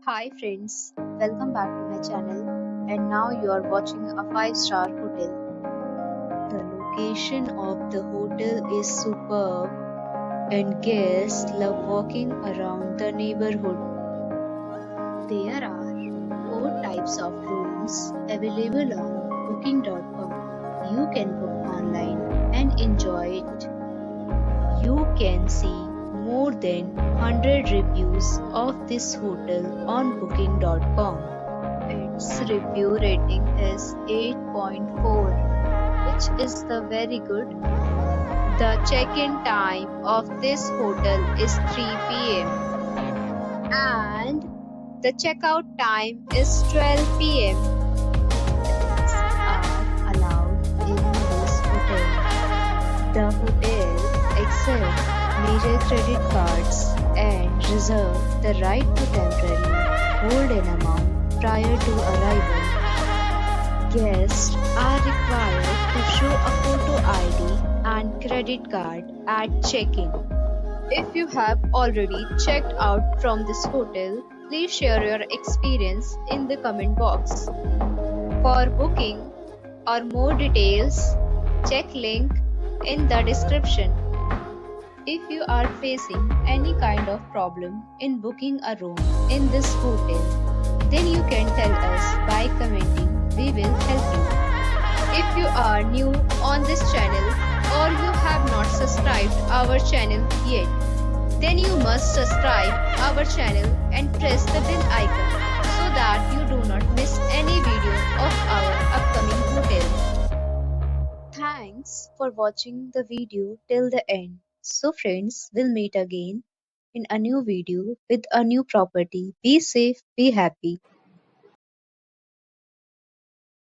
Hi friends, welcome back to my channel and now you are watching a 5-star hotel. The location of the hotel is superb and guests love walking around the neighborhood. There are 4 types of rooms available on booking.com. You can book online and enjoy it. You can see more than 100 reviews of this hotel on booking.com. Its review rating is 8.4, which is the very good. The check-in time of this hotel is 3 p.m. and the checkout time is 12 p.m. Pets are allowed in this hotel. The hotel accepts major credit cards and reserve the right to temporarily hold an amount prior to arrival. Guests are required to show a photo ID and credit card at check-in. If you have already checked out from this hotel, please share your experience in the comment box. For booking or more details, check link in the description. If you are facing any kind of problem in booking a room in this hotel, then you can tell us by commenting. We will help you. If you are new on this channel or you have not subscribed our channel yet, then you must subscribe our channel and press the bell icon so that you do not miss any video of our upcoming hotel. Thanks for watching the video till the end. So friends, we'll meet again in a new video with a new property. Be safe, be happy.